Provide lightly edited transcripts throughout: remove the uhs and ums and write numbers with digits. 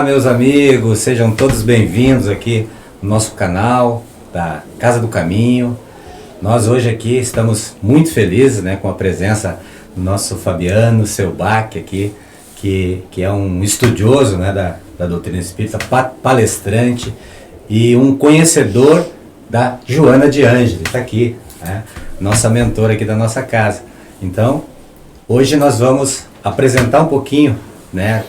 meus amigos, sejam todos bem-vindos aqui no nosso canal da Casa do Caminho. Nós hoje aqui estamos muito felizes, né, com a presença do nosso Fabiano Selbach aqui, que é um estudioso, né, da doutrina espírita, palestrante e um conhecedor da Joana de Ângeles, está aqui, né, nossa mentora aqui da nossa casa. Então, hoje nós vamos apresentar um pouquinho, né,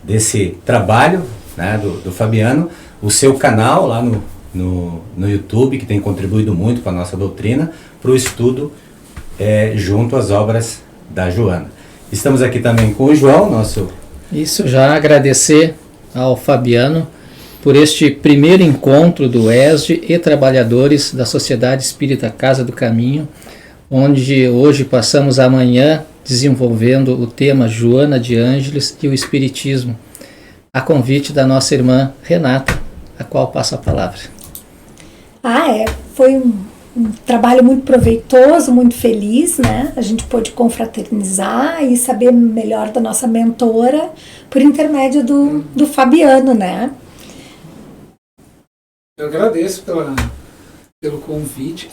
desse trabalho, né, do Fabiano, o seu canal lá no YouTube, que tem contribuído muito com a nossa doutrina, para o estudo junto às obras da Joana. Estamos aqui também com o João, nosso... Isso, já agradecer ao Fabiano por este primeiro encontro do ESD e trabalhadores da Sociedade Espírita Casa do Caminho, onde hoje passamos a manhã desenvolvendo o tema Joana de Ângeles e o Espiritismo, a convite da nossa irmã Renata, a qual passo a palavra. Foi um trabalho muito proveitoso, muito feliz, né? A gente pôde confraternizar e saber melhor da nossa mentora por intermédio do Fabiano, né? Eu agradeço pelo convite.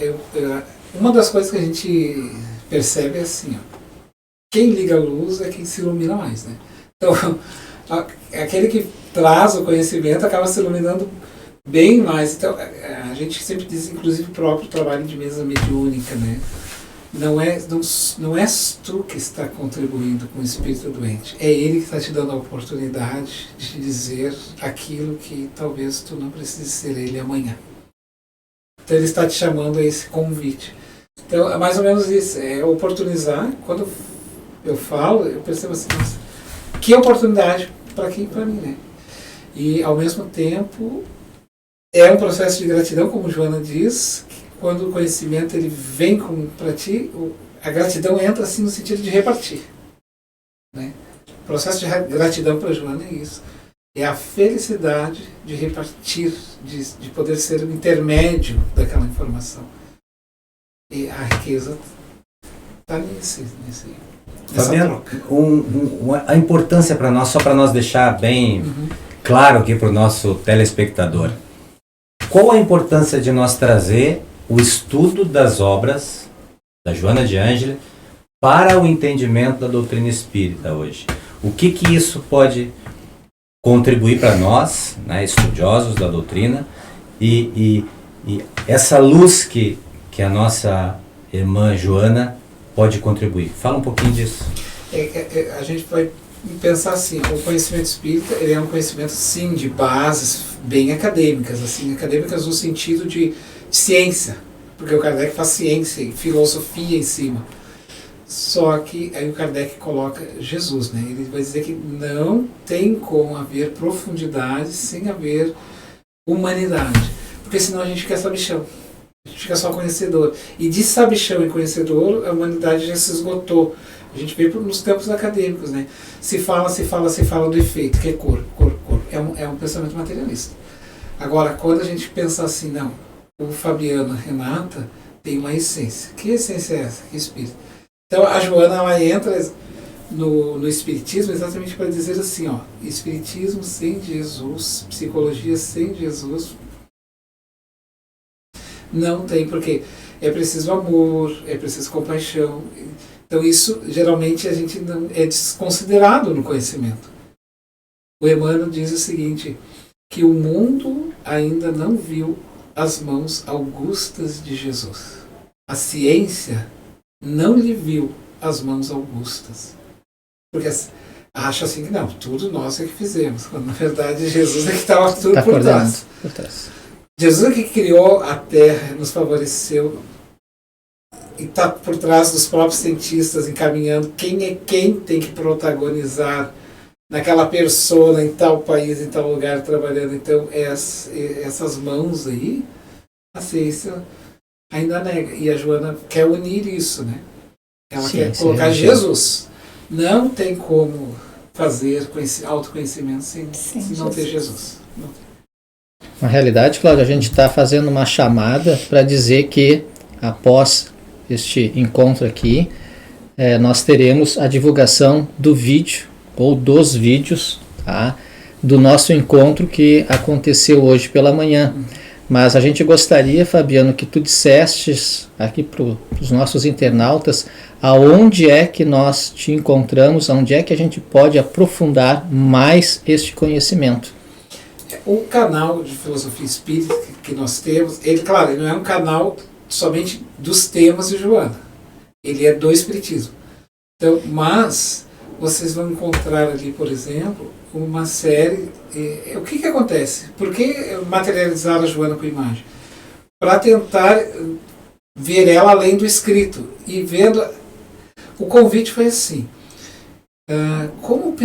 Uma das coisas que a gente percebe é assim, ó, quem liga a luz é quem se ilumina mais, né? Então, aquele que traz o conhecimento acaba se iluminando bem mais. Então, a gente sempre diz, inclusive, o próprio trabalho de mesa mediúnica, né? Não és tu que está contribuindo com o espírito doente, é ele que está te dando a oportunidade de te dizer aquilo que talvez tu não precise ser ele amanhã. Então, ele está te chamando a esse convite. Então, é mais ou menos isso, é oportunizar. Quando eu falo, eu percebo assim, nossa, que oportunidade para quem? Para mim, né? E, ao mesmo tempo, é um processo de gratidão, como Joana diz, que quando o conhecimento ele vem para ti, a gratidão entra assim no sentido de repartir, né? O processo de gratidão para Joana é isso. É a felicidade de repartir, de poder ser o intermédio daquela informação. E a riqueza está nessa Fabiano, troca. A importância para nós, só para nós deixar bem claro aqui para o nosso telespectador, qual a importância de nós trazer o estudo das obras da Joana de Ângeles para o entendimento da doutrina espírita hoje? O que isso pode contribuir para nós, né, estudiosos da doutrina, e essa luz que a nossa irmã Joana pode contribuir? Fala um pouquinho disso. A gente vai pensar assim, o conhecimento espírita ele é um conhecimento, sim, de bases bem acadêmicas, assim, acadêmicas no sentido de ciência, porque o Kardec faz ciência e filosofia em cima. Só que aí o Kardec coloca Jesus, né? Ele vai dizer que não tem como haver profundidade sem haver humanidade, porque senão a gente fica sabichão. A gente fica só conhecedor. E de sabichão e conhecedor, a humanidade já se esgotou. A gente vê nos campos acadêmicos, né? Se fala do efeito, que é corpo. É um pensamento materialista. Agora, quando a gente pensa assim, não, o Fabiano, a Renata, tem uma essência. Que essência é essa? Que espírito? Então, a Joana, ela entra no Espiritismo exatamente para dizer assim, ó, Espiritismo sem Jesus, psicologia sem Jesus, não tem, porque é preciso amor, é preciso compaixão. Então isso, geralmente, a gente não é desconsiderado no conhecimento. O Emmanuel diz o seguinte, que o mundo ainda não viu as mãos augustas de Jesus. A ciência não lhe viu as mãos augustas. Porque acha assim que não, tudo nós é que fizemos, quando na verdade Jesus é que estava tudo por trás. Jesus é que criou a Terra, nos favoreceu e está por trás dos próprios cientistas encaminhando quem tem que protagonizar naquela persona em tal país, em tal lugar trabalhando. Então essas mãos aí, a ciência ainda nega. E a Joana quer unir isso, né? Ela quer colocar Jesus. Não tem como fazer autoconhecimento sem não ter Jesus. Não tem. Na realidade, Cláudio, a gente está fazendo uma chamada para dizer que após este encontro aqui, nós teremos a divulgação do vídeo ou dos vídeos, tá? do nosso encontro que aconteceu hoje pela manhã. Mas a gente gostaria, Fabiano, que tu dissestes aqui para os nossos internautas aonde é que nós te encontramos, aonde é que a gente pode aprofundar mais este conhecimento. O canal de Filosofia Espírita que nós temos, ele, claro, ele não é um canal somente dos temas de Joana. Ele é do Espiritismo. Então, mas vocês vão encontrar ali, por exemplo, uma série. O que acontece? Por que materializar a Joana com imagem? Para tentar ver ela além do escrito. E vendo. O convite foi assim. Como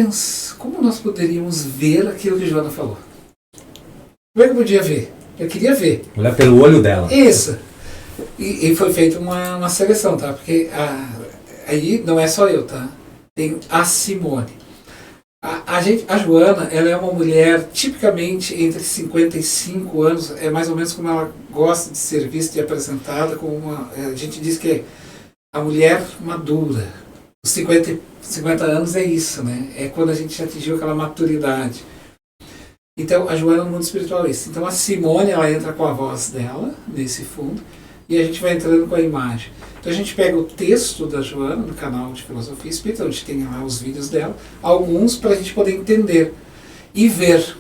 nós poderíamos ver aquilo que a Joana falou? Como é que eu podia ver? Eu queria ver. Olhar pelo olho dela. Isso. E foi feita uma seleção, tá? Porque aí não é só eu, tá? Tem a Simone. A Joana, ela é uma mulher tipicamente entre 55 anos, é mais ou menos como ela gosta de ser vista e apresentada, como a gente diz que é a mulher madura. Os 50 anos é isso, né? É quando a gente atingiu aquela maturidade. Então, a Joana no mundo espiritual é isso. Então, a Simone, ela entra com a voz dela, nesse fundo, e a gente vai entrando com a imagem. Então, a gente pega o texto da Joana no canal de Filosofia Espírita, onde tem lá os vídeos dela, alguns para a gente poder entender e ver.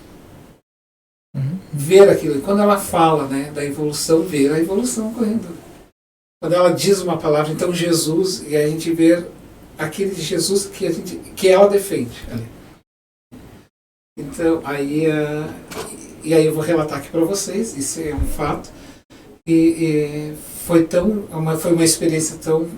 Ver aquilo. E quando ela fala, né, da evolução, ver a evolução ocorrendo. Quando ela diz uma palavra, então Jesus, e a gente vê aquele de Jesus que ela defende ali. Então, aí eu vou relatar aqui para vocês, isso é um fato. Foi uma experiência tão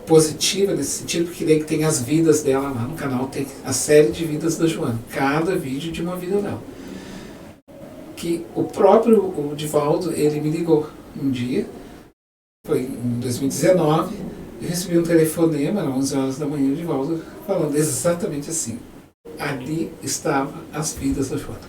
positiva nesse sentido, porque daí tem as vidas dela lá no canal, tem a série de vidas da Joana, cada vídeo de uma vida dela. Que o próprio Divaldo, ele me ligou um dia, foi em 2019, eu recebi um telefonema, às 11 horas da manhã, o Divaldo falando exatamente assim. Ali estavam as vidas da Joana.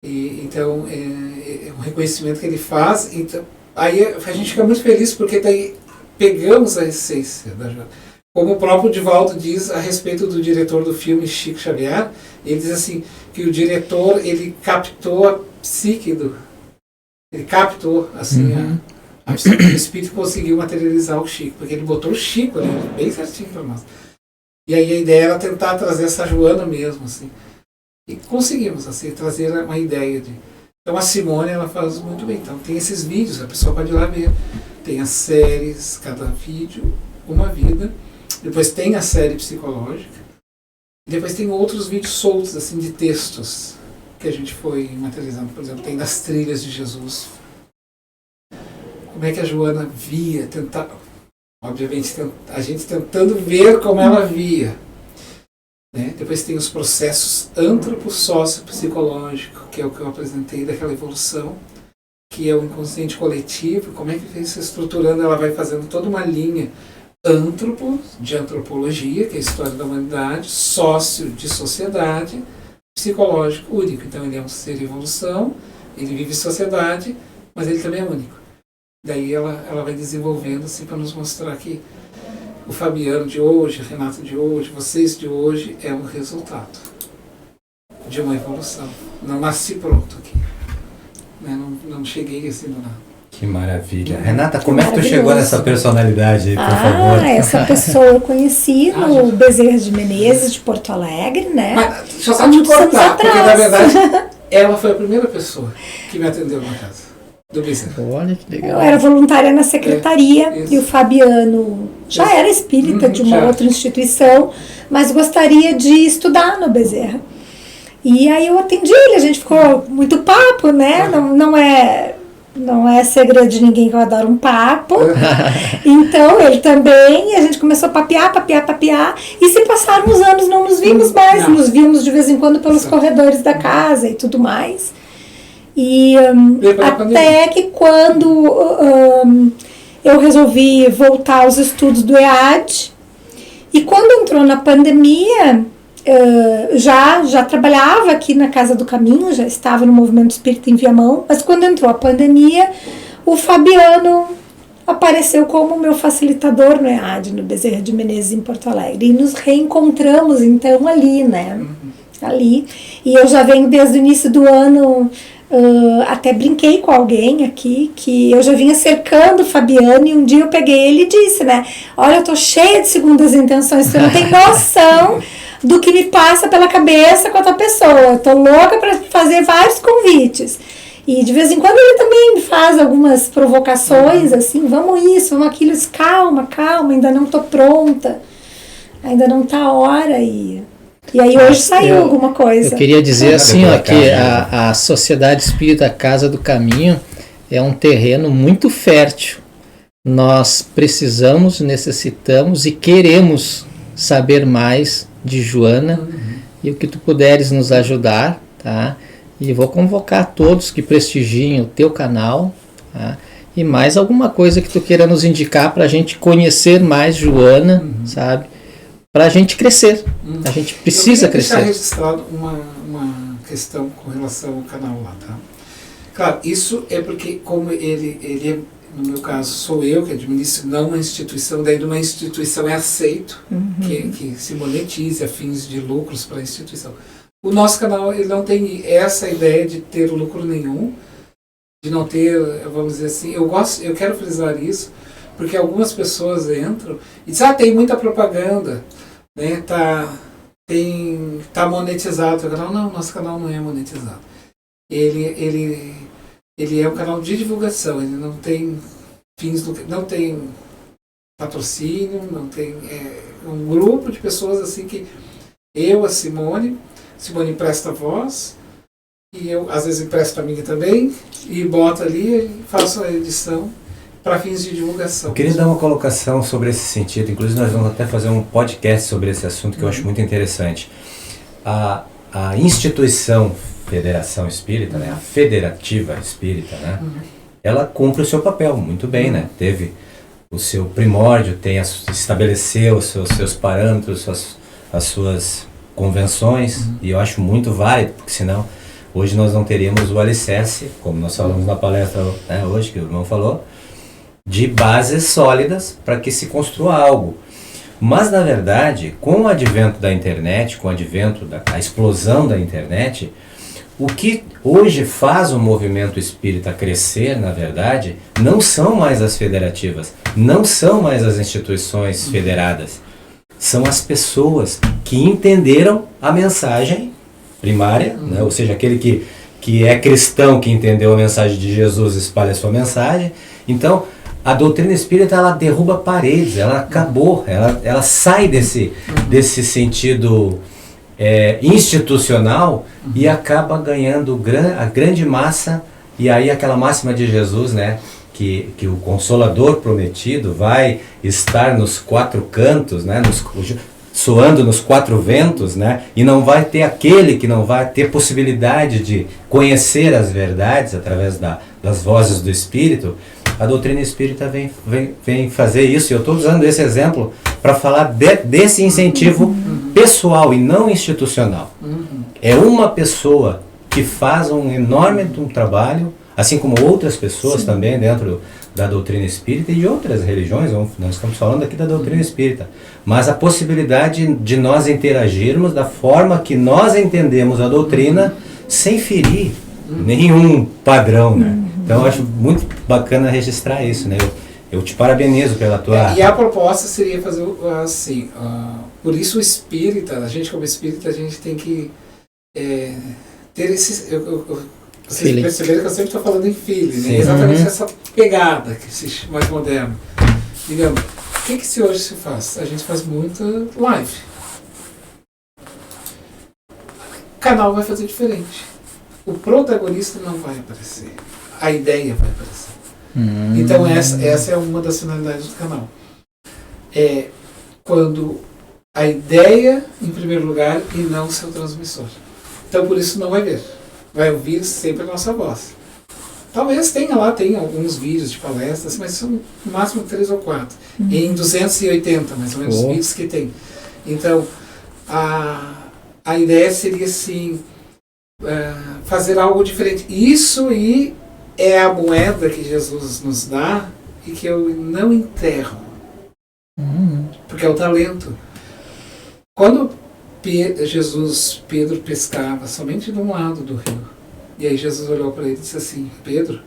Então, é um reconhecimento que ele faz. Então, aí a gente fica muito feliz porque daí pegamos a essência da Joana. Como o próprio Divaldo diz a respeito do diretor do filme, Chico Xavier, ele diz assim, que o diretor, ele captou a psique ele captou, assim, o espírito conseguiu materializar o Chico, porque ele botou o Chico, né, bem certinho para nós. E aí a ideia era tentar trazer essa Joana mesmo, assim. E conseguimos, assim, trazer uma ideia de... Então a Simone, ela faz muito bem. Então tem esses vídeos, a pessoa pode ir lá ver. Tem as séries, cada vídeo, uma vida. Depois tem a série psicológica. E depois tem outros vídeos soltos, assim, de textos que a gente foi materializando. Por exemplo, tem das trilhas de Jesus. Como é que a Joana via, obviamente a gente tentando ver como ela via. Né? Depois tem os processos antropo-socio-psicológicos, que é o que eu apresentei daquela evolução, que é o inconsciente coletivo, como é que vem se estruturando, ela vai fazendo toda uma linha de antropologia, que é a história da humanidade, sócio de sociedade, psicológico único. Então ele é um ser em evolução, ele vive em sociedade, mas ele também é único. Daí ela vai desenvolvendo assim para nos mostrar que o Fabiano de hoje, o Renato de hoje, vocês de hoje é um resultado de uma evolução. Não nasci pronto aqui. Né? Não cheguei assim do nada. Que maravilha. Renata, como é que tu chegou nessa personalidade aí, por favor? Essa pessoa eu conheci no Bezerra de Menezes, de Porto Alegre, né? Mas deixa eu só te cortar, porque na verdade ela foi a primeira pessoa que me atendeu na casa do Bezerra. Olha que legal. Eu era voluntária na secretaria e o Fabiano já era espírita de uma outra instituição, mas gostaria de estudar no Bezerra. E aí eu atendi ele, a gente ficou muito papo, né? Não é segredo de ninguém que eu adoro um papo. Então, ele também, a gente começou a papear. E se passaram uns anos, não nos vimos mais. Nos vimos de vez em quando pelos corredores da casa e tudo mais. E até que quando eu resolvi voltar aos estudos do EAD, e quando entrou na pandemia... já trabalhava aqui na Casa do Caminho, já estava no Movimento Espírita em Viamão, mas quando entrou a pandemia, o Fabiano apareceu como meu facilitador no EAD, no Bezerra de Menezes, em Porto Alegre, e nos reencontramos então ali, né? ali. E eu já venho desde o início do ano, até brinquei com alguém aqui, que eu já vinha cercando o Fabiano, e um dia eu peguei ele e disse, né, olha, eu tô cheia de segundas intenções, você não tem noção do que me passa pela cabeça com a tua pessoa, eu tô louca para fazer vários convites. E de vez em quando ele também me faz algumas provocações, assim, vamos isso, vamos aquilo, calma, ainda não tô pronta, ainda não tá a hora, e aí hoje saiu alguma coisa. Eu queria dizer assim, ó, que a Sociedade Espírita Casa do Caminho é um terreno muito fértil. Nós precisamos, necessitamos e queremos saber mais de Joana, e o que tu puderes nos ajudar, tá? E vou convocar todos que prestigiem o teu canal, tá? E mais alguma coisa que tu queira nos indicar para a gente conhecer mais Joana, sabe? Para a gente crescer. A gente precisa crescer. Eu queria deixar registrado uma questão com relação ao canal lá, tá? Claro, isso é porque como ele é, no meu caso, sou eu que administro, não uma instituição, daí de uma instituição é aceito que se monetize a fins de lucros para a instituição. O nosso canal, ele não tem essa ideia de ter lucro nenhum, de não ter, vamos dizer assim, eu quero frisar isso, porque algumas pessoas entram e dizem, tem muita propaganda, né, tá monetizado o canal. Não, nosso canal não é monetizado. Ele é um canal de divulgação, ele não tem fins, não tem patrocínio, não tem, um grupo de pessoas assim que eu, a Simone empresta a voz, e eu às vezes empresto a minha também, e boto ali e faço a edição para fins de divulgação. Eu queria dar uma colocação sobre esse sentido, inclusive nós vamos até fazer um podcast sobre esse assunto que eu acho muito interessante. A instituição Federação Espírita, né, a Federativa Espírita, né, ela cumpre o seu papel muito bem, né? Teve o seu primórdio, estabeleceu os seus parâmetros, as suas convenções, e eu acho muito válido, porque senão hoje nós não teríamos o alicerce, como nós falamos na palestra, né, hoje, que o irmão falou, de bases sólidas para que se construa algo. Mas, na verdade, com o advento da internet, com o advento da explosão da internet, o que hoje faz o movimento espírita crescer, na verdade, não são mais as federativas, não são mais as instituições federadas, são as pessoas que entenderam a mensagem primária, né? Ou seja, aquele que é cristão, que entendeu a mensagem de Jesus, espalha a sua mensagem. Então, a doutrina espírita, ela derruba paredes, ela acabou, ela sai desse sentido institucional e acaba ganhando a grande massa, e aí aquela máxima de Jesus, né, que o Consolador prometido vai estar nos quatro cantos, né, soando nos quatro ventos, né, e não vai ter aquele que não vai ter possibilidade de conhecer as verdades através das vozes do Espírito. A doutrina espírita vem fazer isso, e eu estou usando esse exemplo para falar desse incentivo pessoal e não institucional. É uma pessoa que faz um enorme trabalho, assim como outras pessoas também dentro da doutrina espírita e de outras religiões. Nós estamos falando aqui da doutrina espírita, mas a possibilidade de nós interagirmos da forma que nós entendemos a doutrina sem ferir nenhum padrão, né? Então eu acho muito bacana registrar isso, né? Eu te parabenizo pela tua... E a proposta seria fazer assim, por isso o espírita, a gente como espírita, a gente tem que ter esse... Vocês perceberam que eu sempre estou falando em feeling, né? Exatamente essa pegada que se chama mais moderno. Digamos, o que se hoje se faz? A gente faz muita live. O canal vai fazer diferente. O protagonista não vai aparecer. A ideia vai aparecer. Então essa é uma das finalidades do canal. É quando a ideia em primeiro lugar e não o seu transmissor. Então por isso não vai ver. Vai ouvir sempre a nossa voz. Talvez tenha alguns vídeos de palestras, mas são no máximo 3 ou 4. Em 280, mais ou menos, os vídeos que tem. Então, a ideia seria, assim, fazer algo diferente. Isso é a moeda que Jesus nos dá e que eu não enterro. Porque é o talento. Quando Pedro pescava somente de um lado do rio. E aí Jesus olhou para ele e disse assim: Pedro,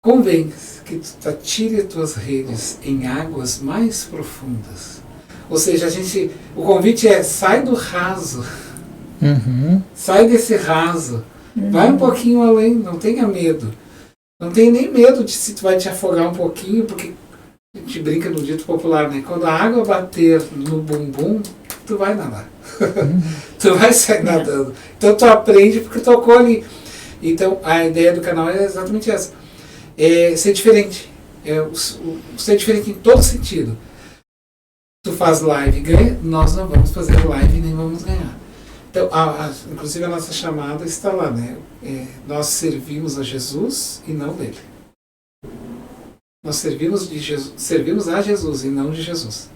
convém que tu atire as tuas redes em águas mais profundas. Ou seja, o convite é: sai do raso. Sai desse raso. Vai um pouquinho além, não tenha medo. Não tenha nem medo de se tu vai te afogar um pouquinho, porque a gente brinca no dito popular, né? Quando a água bater no bumbum, tu vai nadar. Tu vai sair nadando. Então tu aprende porque tocou ali. Então a ideia do canal é exatamente essa. É ser diferente. Ser diferente em todo sentido. Tu faz live e ganha, nós não vamos fazer live e nem vamos ganhar. Então, inclusive a nossa chamada está lá, né? Nós servimos a Jesus e não dele. Nós servimos a Jesus e não de Jesus.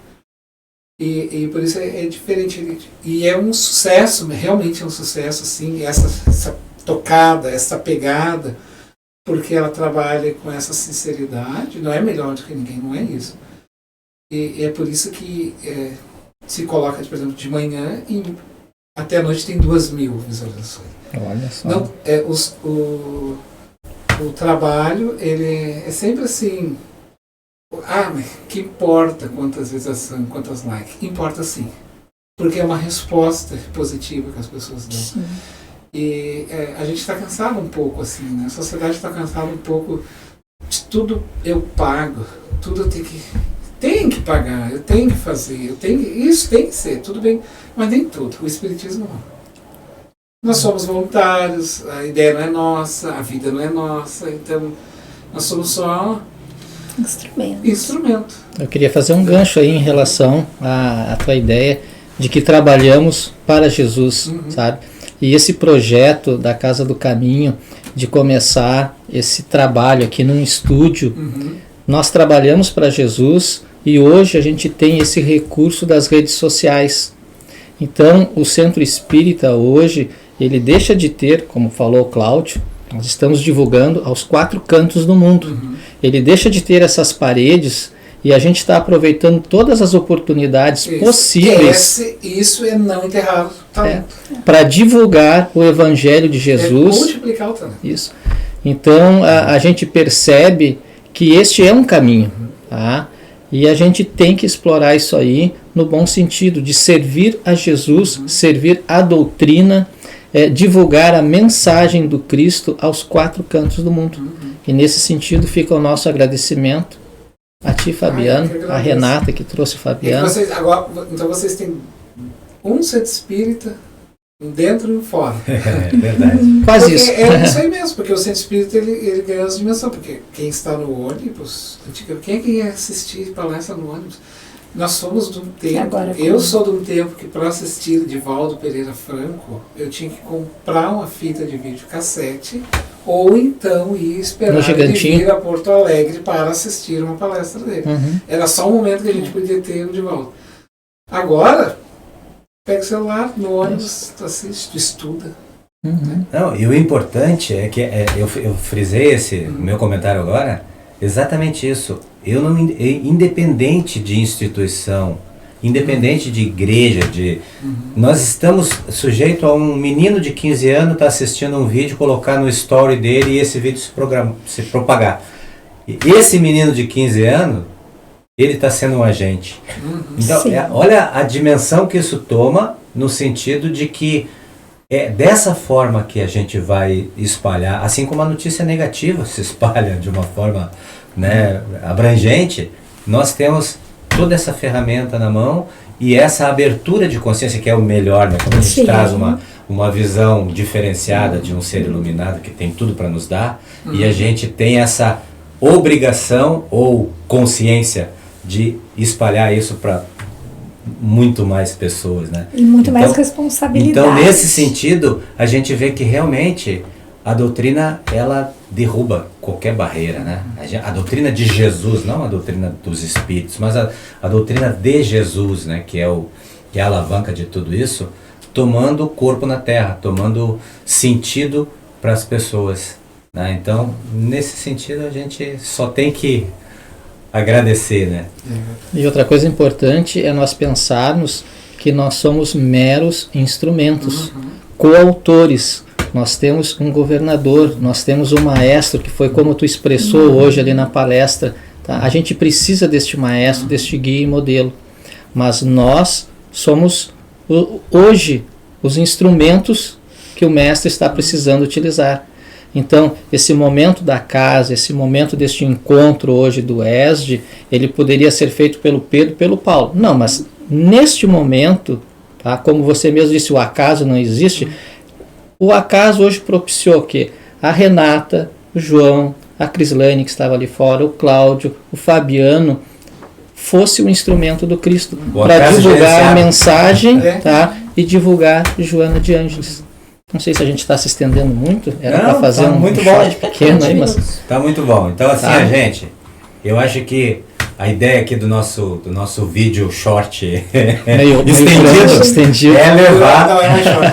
E por isso é diferente. E é um sucesso, realmente é um sucesso, assim, essa tocada, essa pegada, porque ela trabalha com essa sinceridade, não é melhor do que ninguém, não é isso. E é por isso que se coloca, por exemplo, de manhã e até a noite tem 2.000 visualizações. Olha só. Não, o trabalho, ele é sempre assim, mas que importa quantas visualizações, quantas likes? Importa sim, porque é uma resposta positiva que as pessoas dão. Sim. E a gente está cansado um pouco, assim, né? A sociedade está cansada um pouco de tudo eu pago, tudo eu tenho que pagar, eu tenho que fazer, isso tem que ser, tudo bem, mas nem tudo, o Espiritismo não. Nós somos voluntários, a ideia não é nossa, a vida não é nossa, então nós somos só instrumento. Eu queria fazer um gancho aí em relação à tua ideia de que trabalhamos para Jesus, sabe? E esse projeto da Casa do Caminho, de começar esse trabalho aqui num estúdio, nós trabalhamos para Jesus. E hoje a gente tem esse recurso das redes sociais. Então, o Centro Espírita hoje, ele deixa de ter, como falou o Cláudio, nós estamos divulgando aos 4 cantos do mundo. Ele deixa de ter essas paredes e a gente está aproveitando todas as oportunidades possíveis. Isso é não enterrar o talento. Para divulgar o Evangelho de Jesus. Multiplicar o talento. Isso. Então, a gente percebe que este é um caminho, tá? E a gente tem que explorar isso aí no bom sentido, de servir a Jesus, servir a doutrina, divulgar a mensagem do Cristo aos 4 cantos do mundo. E nesse sentido fica o nosso agradecimento a ti, Fabiano, a Renata que trouxe o Fabiano. Então vocês têm um centro espírita dentro e um fora. É verdade. Quase porque isso. É isso aí mesmo, porque o centro espírita ele ganha as dimensões, porque quem está no ônibus, quem é que ia assistir palestra no ônibus? Nós somos de um tempo, eu sou de um tempo que para assistir Divaldo Pereira Franco, eu tinha que comprar uma fita de vídeo cassete, ou então ir esperar ele vir a Porto Alegre para assistir uma palestra dele. Era só um momento que a gente podia ter o Divaldo. Agora, pega o celular, no ônibus, tu assiste, tu estuda. Não, e o importante é que eu frisei meu comentário agora, exatamente isso. Independente de instituição, independente de igreja, nós estamos sujeitos a um menino de 15 anos estar assistindo um vídeo, colocar no story dele e esse vídeo se propagar. E esse menino de 15 anos, ele está sendo um agente. Então, olha a dimensão que isso toma, no sentido de que é dessa forma que a gente vai espalhar, assim como a notícia negativa se espalha de uma forma, né, abrangente, nós temos toda essa ferramenta na mão e essa abertura de consciência que é o melhor, né? Quando a gente traz uma visão diferenciada de um ser iluminado que tem tudo para nos dar, e a gente tem essa obrigação ou consciência de espalhar isso para muito mais pessoas, né? E muito mais responsabilidade. Então, nesse sentido, a gente vê que realmente a doutrina, ela derruba qualquer barreira, né? A doutrina de Jesus, não a doutrina dos espíritos, mas a doutrina de Jesus, né? Que é a alavanca de tudo isso, tomando corpo na Terra, tomando sentido para as pessoas, né? Então, nesse sentido, a gente só tem que agradecer, né? E outra coisa importante é nós pensarmos que nós somos meros instrumentos, coautores. Nós temos um governador, nós temos um maestro, que foi como tu expressou hoje ali na palestra. Tá? A gente precisa deste maestro, deste guia e modelo. Mas nós somos hoje os instrumentos que o mestre está precisando utilizar. Então, esse momento da casa, esse momento deste encontro hoje do ESD, ele poderia ser feito pelo Pedro e pelo Paulo. Não, mas neste momento, tá, como você mesmo disse, o acaso não existe. O acaso hoje propiciou que a Renata, o João, a Crislane, que estava ali fora, o Cláudio, o Fabiano, fosse o instrumento do Cristo para divulgar a mensagem, tá, e divulgar Joana de Ângeles. Não sei se a gente está se estendendo muito, era para fazer um muito short pequeno aí, mas... Está muito bom. Então assim, a gente, eu acho que a ideia aqui do nosso vídeo short meio estendido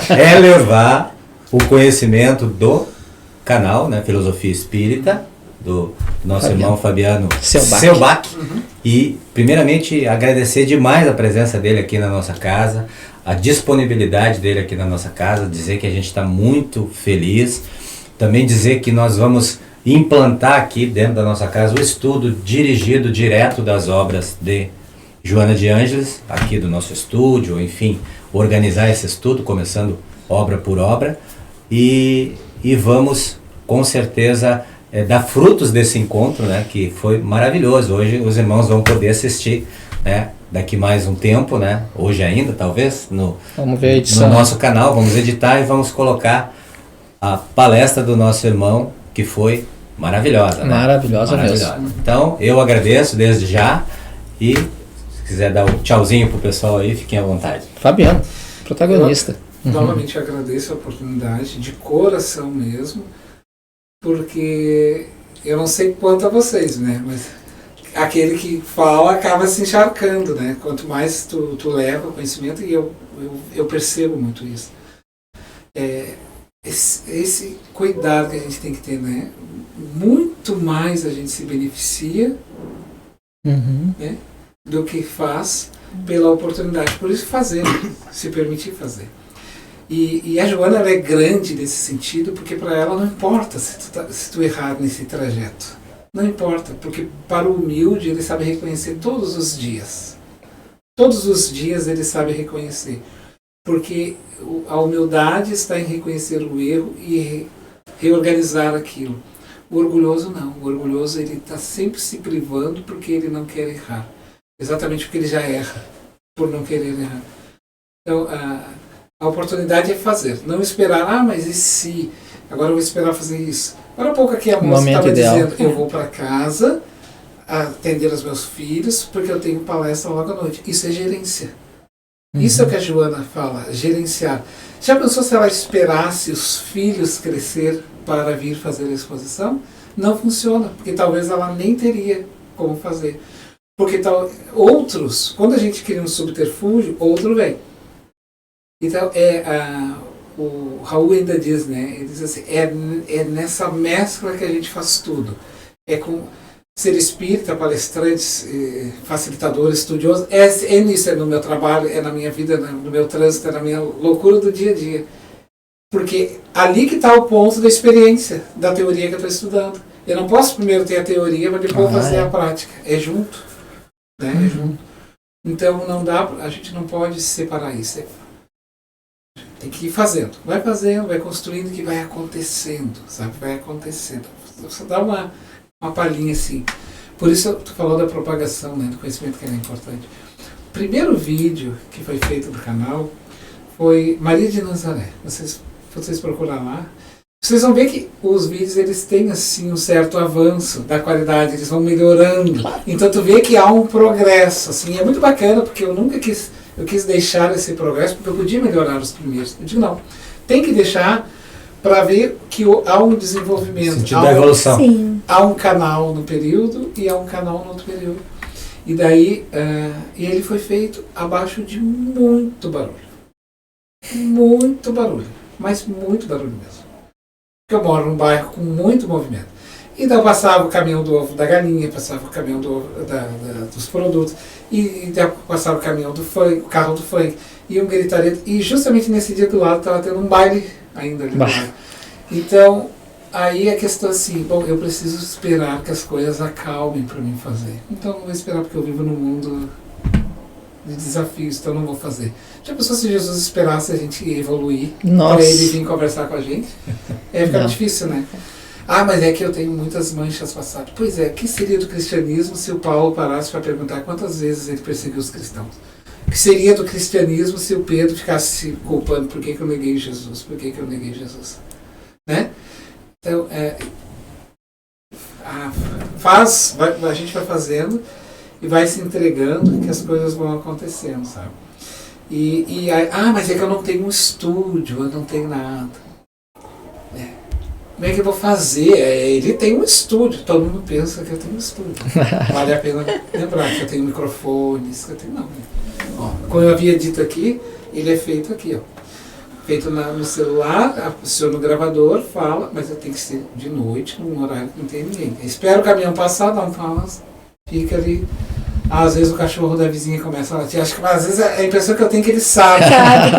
é levar o conhecimento do canal, né, Filosofia Espírita, do nosso irmão Fabiano Selbach. E, primeiramente, agradecer demais a presença dele aqui na nossa casa, a disponibilidade dele aqui na nossa casa, dizer que a gente está muito feliz. Também dizer que nós vamos implantar aqui dentro da nossa casa o estudo dirigido direto das obras de Joana de Ângeles, aqui do nosso estúdio, enfim, organizar esse estudo, começando obra por obra. E vamos, com certeza, dar frutos desse encontro, né, que foi maravilhoso. Hoje os irmãos vão poder assistir, né, daqui mais um tempo, né, hoje ainda, talvez, vamos ver a edição, no nosso canal, vamos editar e vamos colocar a palestra do nosso irmão, que foi maravilhosa. Né? Maravilhosa mesmo. Então, eu agradeço desde já e se quiser dar um tchauzinho pro pessoal aí, fiquem à vontade. Fabiano, protagonista. Novamente agradeço a oportunidade, de coração mesmo, porque eu não sei quanto a vocês, né, mas aquele que fala acaba se encharcando, né, quanto mais tu leva conhecimento, e eu percebo muito isso. Esse cuidado que a gente tem que ter, né, muito mais a gente se beneficia, né, do que faz pela oportunidade. Por isso fazer, se permitir fazer. E a Joana, ela é grande nesse sentido, porque para ela não importa se tu errar nesse trajeto. Não importa, porque para o humilde ele sabe reconhecer todos os dias. Todos os dias ele sabe reconhecer. Porque a humildade está em reconhecer o erro e reorganizar aquilo. O orgulhoso não. O orgulhoso ele está sempre se privando porque ele não quer errar. Exatamente porque ele já erra, por não querer errar. Então, a oportunidade é fazer, não esperar, mas e se? Agora eu vou esperar fazer isso. Agora há pouco aqui a moça estava dizendo, eu vou para casa atender os meus filhos, porque eu tenho palestra logo à noite. Isso é gerência. Isso é o que a Joana fala, gerenciar. Já pensou se ela esperasse os filhos crescer para vir fazer a exposição? Não funciona, porque talvez ela nem teria como fazer. Porque outros, quando a gente cria um subterfúgio, outro vem. Então, o Raul ainda diz, né? Ele diz assim, é nessa mescla que a gente faz tudo. É com ser espírita, palestrantes, facilitadores, estudiosos. É nisso, é no meu trabalho, é na minha vida, no meu trânsito, é na minha loucura do dia a dia. Porque ali que está o ponto da experiência, da teoria que eu estou estudando. Eu não posso primeiro ter a teoria, mas depois fazer a prática. É junto. Né? É junto. Então, não dá, a gente não pode separar isso. Tem que ir fazendo, vai construindo, que vai acontecendo, sabe? Vai acontecendo. Você dá uma palhinha assim. Por isso tu falou da propagação, né, do conhecimento, que era importante. O primeiro vídeo que foi feito do canal foi Maria de Nazaré. Vocês procuram lá. Vocês vão ver que os vídeos eles têm assim um certo avanço da qualidade, eles vão melhorando. Então tu vê que há um progresso, assim, é muito bacana, porque eu quis deixar esse progresso, porque eu podia melhorar os primeiros. Eu digo, não, tem que deixar para ver que há um desenvolvimento. Sentido da evolução. Sim. Há um canal no período e há um canal no outro período. E daí, ele foi feito abaixo de muito barulho. Muito barulho, mas muito barulho mesmo. Porque eu moro num bairro com muito movimento. Então passava o caminhão do ovo da galinha, passava o caminhão dos produtos, e passava o caminhão do funk, o carro do funk. e um gritaria. E justamente nesse dia do lado estava tendo um baile ainda ali. Então, aí a questão assim, bom, eu preciso esperar que as coisas acalmem para mim fazer. Então não vou esperar porque eu vivo num mundo de desafios, então não vou fazer. Já pensou se Jesus esperasse a gente evoluir para ele vir conversar com a gente? Fica difícil, né? Ah, mas é que eu tenho muitas manchas passadas. Pois é, o que seria do cristianismo se o Paulo parasse para perguntar quantas vezes ele perseguiu os cristãos? O que seria do cristianismo se o Pedro ficasse se culpando por que eu neguei Jesus? Por que eu neguei Jesus? Né? Então, a gente vai fazendo e vai se entregando que as coisas vão acontecendo, sabe? Mas é que eu não tenho um estúdio, eu não tenho nada. Como é que eu vou fazer? Ele tem um estúdio, todo mundo pensa que eu tenho um estúdio. Vale a pena lembrar que eu tenho microfones, que eu tenho não. Ó, como eu havia dito aqui, ele é feito aqui, ó. Feito no celular, o senhor no gravador fala, mas tem que ser de noite, num horário que não tem ninguém. Espera o caminhão passar, dá um pausa, fica ali. Às vezes o cachorro da vizinha começa a latir. Acho que às vezes a impressão que eu tenho é que ele sabe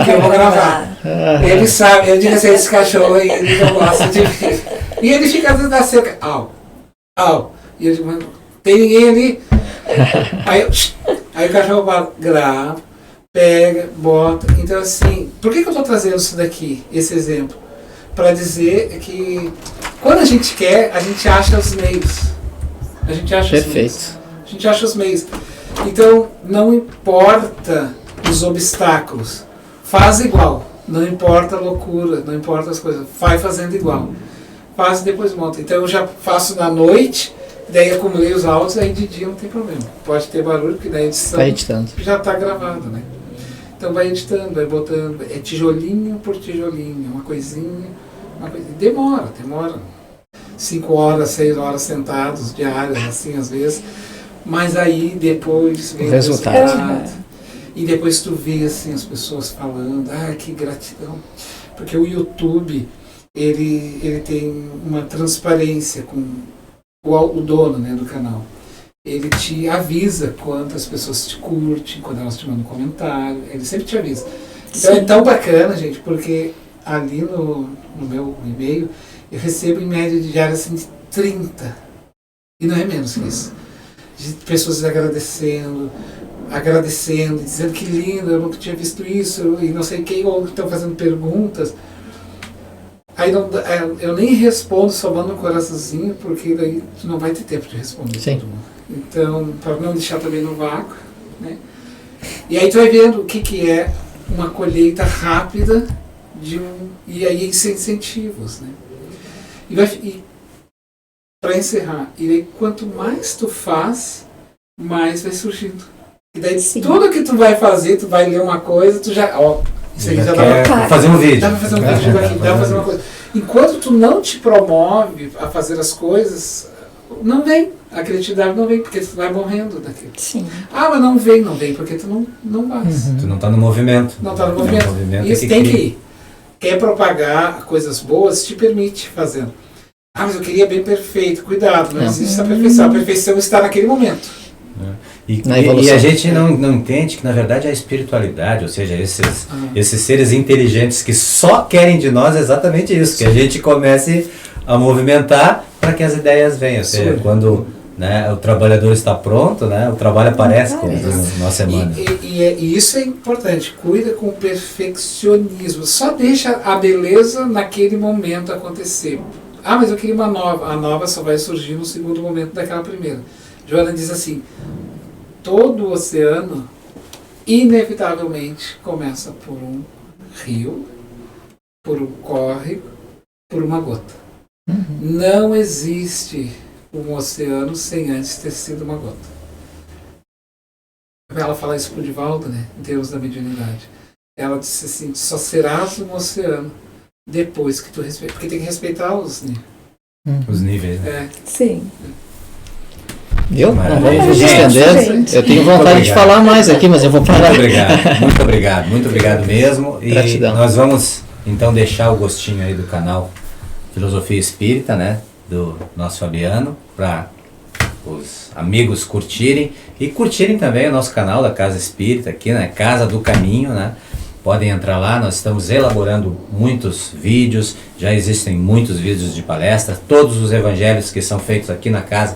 que eu vou gravar. Ele sabe, eu digo assim, esse cachorro aí, ele não gosta de ver. E ele fica dentro da cerca, au. E eu digo, mas tem ninguém ali. Aí o cachorro grava, pega, bota. Então assim, por que eu estou trazendo isso daqui, esse exemplo? Para dizer que quando a gente quer, a gente acha os meios. A gente acha os meios. A gente acha os meios. Então, não importa os obstáculos. Faz igual. Não importa a loucura, não importa as coisas. Vai fazendo igual. Faz e depois monta. Então, eu já faço na noite, daí acumulei os áudios, aí de dia não tem problema. Pode ter barulho, porque na edição já está gravado, né? Então, vai editando, vai botando. É tijolinho por tijolinho, uma coisinha. Demora. 5 horas, 6 horas sentados, diárias, assim, às vezes. Mas aí depois vem o resultado. E depois tu vê assim, as pessoas falando, que gratidão. Porque o YouTube, ele tem uma transparência com o dono, né, do canal. Ele te avisa quantas pessoas te curtem, quando elas te mandam um comentário. Ele sempre te avisa. Então é tão bacana, gente, porque ali no meu e-mail eu recebo em média de diária assim, de 30. E não é menos que isso. De pessoas agradecendo, dizendo que lindo, eu nunca tinha visto isso, e não sei quem, ou estão fazendo perguntas. Aí eu nem respondo, só mando um coraçãozinho, porque daí tu não vai ter tempo de responder todo mundo. Então, para não deixar também no vácuo, né? E aí tu vai vendo o que é uma colheita rápida e aí incentivos, né? E para encerrar, e aí quanto mais tu faz, mais vai surgindo. E daí tudo que tu vai fazer, tu vai ler uma coisa, tu já... isso aí já dá pra fazer um vídeo. Dá pra fazer um vídeo aqui, dá pra fazer uma coisa. Enquanto tu não te promove a fazer as coisas, não vem. A criatividade não vem, porque tu vai morrendo daquilo. Sim. Mas não vem porque tu não vais. Tu não tá no movimento. Não tá no movimento. Isso tem que ir. Quer propagar coisas boas, te permite fazendo. Mas eu queria bem perfeito. Cuidado, não existe a perfeição. A perfeição está naquele momento. E a gente não entende que, na verdade, a espiritualidade, ou seja, esses seres inteligentes que só querem de nós exatamente isso, que a gente comece a movimentar para que as ideias venham. Ou seja, quando o trabalhador está pronto, o trabalho aparece, como diz nossa semana. E isso é importante. Cuida com o perfeccionismo. Só deixa a beleza naquele momento acontecer. Mas eu queria uma nova. A nova só vai surgir no segundo momento daquela primeira. Joana diz assim, todo o oceano inevitavelmente começa por um rio, por um córrego, por uma gota. Não existe um oceano sem antes ter sido uma gota. Ela fala isso para o Divaldo, né, em termos da mediunidade. Ela disse assim, só serás um oceano depois que tu respeita, porque tem que respeitar os níveis, né? Sim. Viu? Não vamos estender. Eu tenho vontade de falar mais aqui, mas eu vou parar. Muito obrigado mesmo. E gratidão. Nós vamos então deixar o gostinho aí do canal Filosofia Espírita, né, do nosso Fabiano, para os amigos curtirem e curtirem também o nosso canal da Casa Espírita aqui, né, Casa do Caminho, né, podem entrar lá, nós estamos elaborando muitos vídeos, já existem muitos vídeos de palestra, todos os evangelhos que são feitos aqui na casa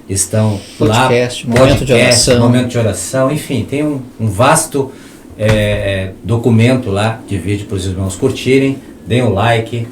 estão podcast, lá, momento de oração, enfim, tem um vasto documento lá de vídeo para os irmãos curtirem, deem o like,